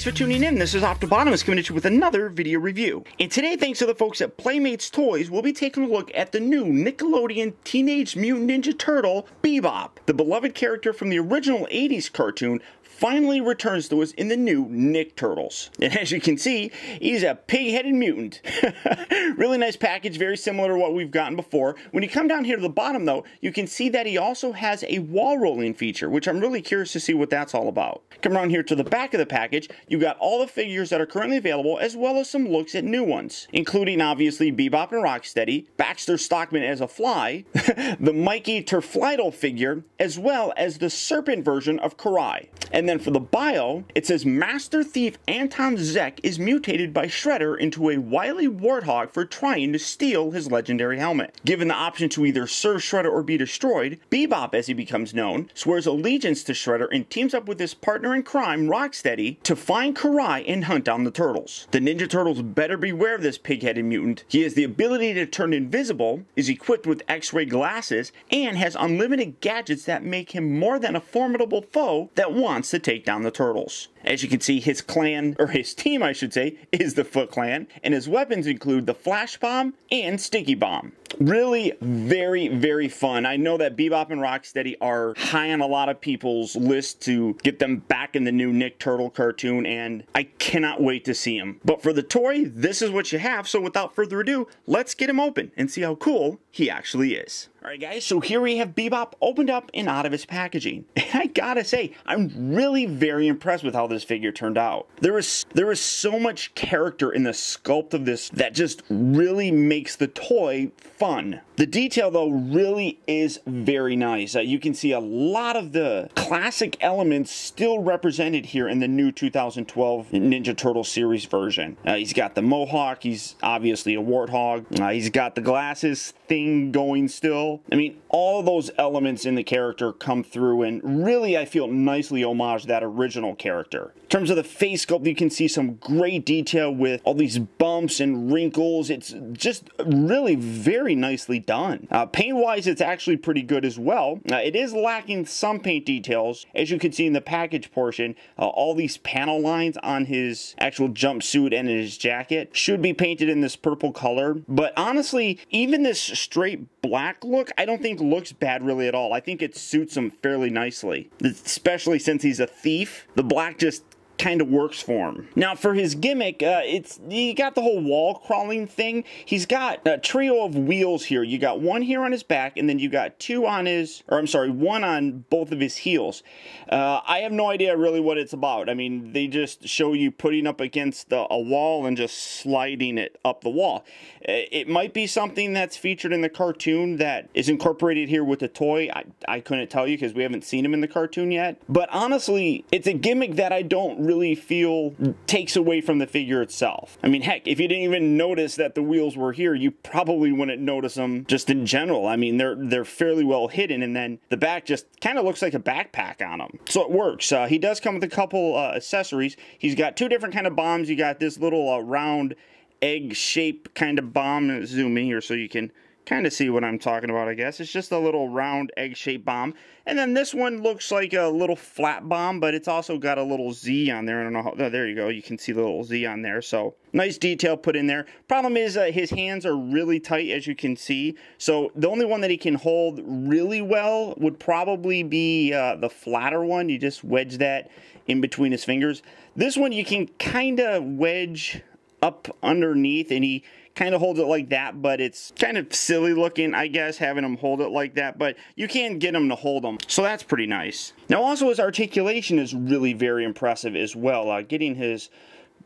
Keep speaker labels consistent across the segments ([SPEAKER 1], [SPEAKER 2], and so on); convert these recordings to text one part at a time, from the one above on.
[SPEAKER 1] for tuning in. This is OPTIBOTIMUS coming at you with another video review. And today, thanks to the folks at Playmates Toys, we'll be taking a look at the new Nickelodeon Teenage Mutant Ninja Turtle, Bebop. The beloved character from the original 80s cartoon finally returns to us in the new Nick Turtles. And as you can see, he's a pig-headed mutant. Really nice package, very similar to what we've gotten before. When you come down here to the bottom though, you can see that he also has a wall rolling feature, which I'm really curious to see what that's all about. Come around here to the back of the package, you got all the figures that are currently available, as well as some looks at new ones, including obviously Bebop and Rocksteady, Baxter Stockman as a fly, the Mikey Terflytle figure, as well as the serpent version of Karai. And then for the bio, it says Master Thief Anton Zek is mutated by Shredder into a wily warthog for trying to steal his legendary helmet. Given the option to either serve Shredder or be destroyed, Bebop, as he becomes known, swears allegiance to Shredder and teams up with his partner in crime, Rocksteady, to find Karai and hunt down the Turtles. The Ninja Turtles better beware of this pig-headed mutant. He has the ability to turn invisible, is equipped with X-ray glasses, and has unlimited gadgets that make him more than a formidable foe that wants to take down the Turtles. As you can see, his clan, or his team I should say, is the Foot Clan, and his weapons include the Flash Bomb and Sticky Bomb. Really very, very fun. I know that Bebop and Rocksteady are high on a lot of people's list to get them back in the new Nick Turtle cartoon, and I cannot wait to see him. But for the toy, this is what you have, so without further ado, let's get him open and see how cool he actually is. Alright guys, so here we have Bebop opened up and out of his packaging. And I gotta say, I'm really very impressed with how this figure turned out. There is so much character in the sculpt of this that just really makes the toy fun. The detail though really is very nice. You can see a lot of the classic elements still represented here in the new 2012 Ninja Turtle series version. He's got the mohawk, he's obviously a warthog, he's got the glasses thing going still. I mean, all those elements in the character come through and really, I feel, nicely homage that original character. In terms of the face sculpt, you can see some great detail with all these bumps and wrinkles. It's just really very nicely done. Paint-wise, it's actually pretty good as well. It is lacking some paint details. As you can see in the package portion, all these panel lines on his actual jumpsuit and his jacket should be painted in this purple color. But honestly, even this straight black look, I don't think looks bad really at all. I think it suits him fairly nicely, especially since he's a thief. The black just kind of works for him. Now for his gimmick, you got the whole wall crawling thing. He's got a trio of wheels here. You got one here on his back, and then you got two on his, or I'm sorry, one on both of his heels. I have no idea really what it's about. I mean, they just show you putting up against a wall and just sliding it up the wall. It might be something that's featured in the cartoon that is incorporated here with the toy. I couldn't tell you because we haven't seen him in the cartoon yet. But honestly, it's a gimmick that I don't really feel takes away from the figure itself. I mean, heck, if you didn't even notice that the wheels were here, you probably wouldn't notice them just in general. I mean, they're fairly well hidden, and then the back just kind of looks like a backpack on him. So it works. He does come with a couple accessories. He's got two different kind of bombs. You got this little round egg shape kind of bomb. Zoom in here so you can kind of see what I'm talking about, I guess. It's just a little round egg-shaped bomb. And then this one looks like a little flat bomb, but it's also got a little Z on there. I don't know how, oh, there you go. You can see the little Z on there. So nice detail put in there. Problem is his hands are really tight, as you can see. So the only one that he can hold really well would probably be the flatter one. You just wedge that in between his fingers. This one you can kind of wedge up underneath, and he kind of holds it like that, but it's kind of silly looking, I guess, having him hold it like that, but you can get him to hold them, so that's pretty nice. Now also his articulation is really very impressive as well, getting his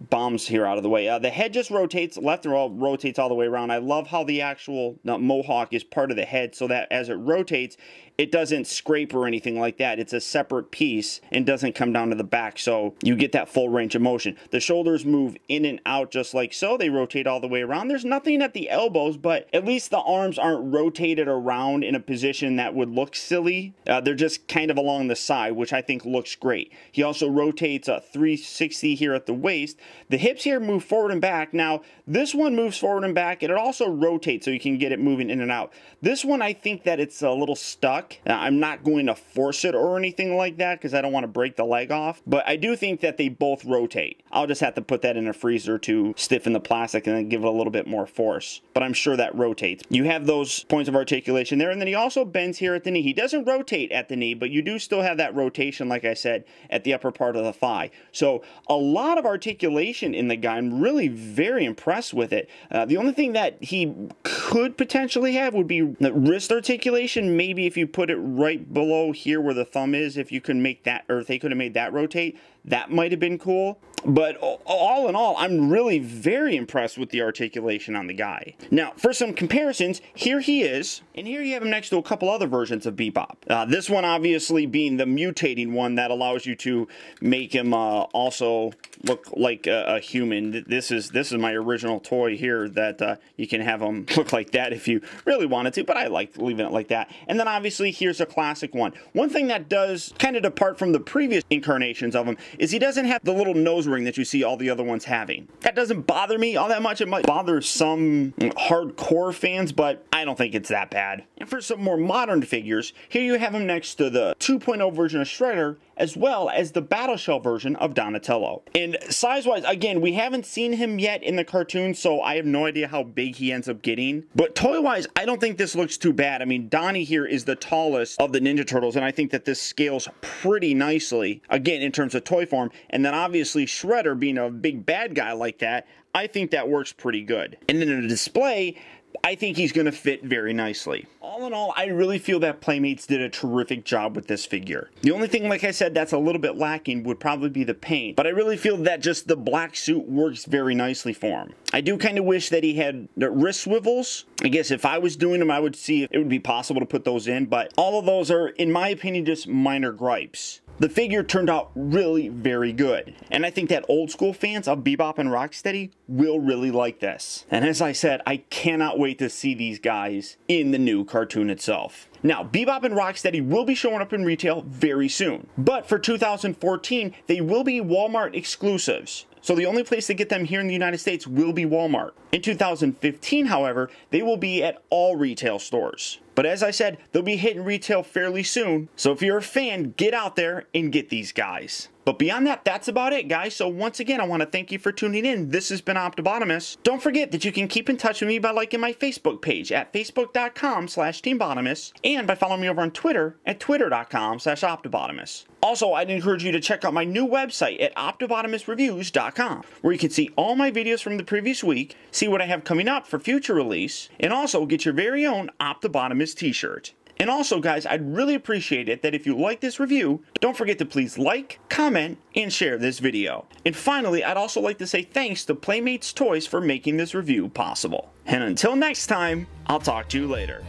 [SPEAKER 1] bombs here out of the way. The head just rotates left and rotates all the way around. I love how the actual mohawk is part of the head, so that as it rotates, it doesn't scrape or anything like that. It's a separate piece and doesn't come down to the back, so you get that full range of motion. The shoulders move in and out just like so. They rotate all the way around. There's nothing at the elbows, but at least the arms aren't rotated around in a position that would look silly. They're just kind of along the side, which I think looks great. He also rotates a 360 here at the waist. The hips here move forward and back. Now, this one moves forward and back, and it also rotates so you can get it moving in and out. This one, I think that it's a little stuck. stuck. I'm not going to force it or anything like that because I don't want to break the leg off, but I do think that they both rotate. I'll just have to put that in a freezer to stiffen the plastic and then give it a little bit more force, but I'm sure that rotates. You have those points of articulation there, and then he also bends here at the knee. He doesn't rotate at the knee, but you do still have that rotation, like I said, at the upper part of the thigh. So a lot of articulation in the guy. I'm really very impressed with it. The only thing that he could potentially have would be the wrist articulation. Maybe if you put it right below here where the thumb is, if you could make that, or if they could have made that rotate, that might have been cool. But all in all, I'm really very impressed with the articulation on the guy. Now, for some comparisons, here he is, and here you have him next to a couple other versions of Bebop. This one obviously being the mutating one that allows you to make him also look like a human. This is my original toy here that you can have him look like that if you really wanted to, but I like leaving it like that. And then obviously here's a classic one. One thing that does kind of depart from the previous incarnations of him is he doesn't have the little nose ring that you see all the other ones having. That doesn't bother me all that much. It might bother some hardcore fans, but I don't think it's that bad. And for some more modern figures, here you have him next to the 2.0 version of Shredder, as well as the Battle Shell version of Donatello. And size-wise, again, we haven't seen him yet in the cartoon, so I have no idea how big he ends up getting. But toy-wise, I don't think this looks too bad. I mean, Donnie here is the tallest of the Ninja Turtles, and I think that this scales pretty nicely, again, in terms of toy form. And then obviously Shredder being a big bad guy like that, I think that works pretty good. And then in a display, I think he's going to fit very nicely. All in all, I really feel that Playmates did a terrific job with this figure. The only thing, like I said, that's a little bit lacking would probably be the paint, but I really feel that just the black suit works very nicely for him. I do kind of wish that he had the wrist swivels. I guess if I was doing them, I would see if it would be possible to put those in, but all of those are, in my opinion, just minor gripes. The figure turned out really very good, and I think that old school fans of Bebop and Rocksteady will really like this. And as I said, I cannot wait to see these guys in the new cartoon itself. Now, Bebop and Rocksteady will be showing up in retail very soon, but for 2014, they will be Walmart exclusives. So the only place to get them here in the United States will be Walmart. In 2015, however, they will be at all retail stores. But as I said, they'll be hitting retail fairly soon. So if you're a fan, get out there and get these guys. But beyond that, that's about it, guys. So once again, I want to thank you for tuning in. This has been OPTIBOTIMUS. Don't forget that you can keep in touch with me by liking my Facebook page at facebook.com/TeamBotimus and by following me over on Twitter at twitter.com/OPTIBOTIMUS. Also, I'd encourage you to check out my new website at OPTIBOTIMUSreviews.com, where you can see all my videos from the previous week, see what I have coming up for future release, and also get your very own OPTIBOTIMUS t-shirt. And also, guys, I'd really appreciate it that if you like this review, don't forget to please like, comment, and share this video. And finally, I'd also like to say thanks to Playmates Toys for making this review possible. And until next time, I'll talk to you later.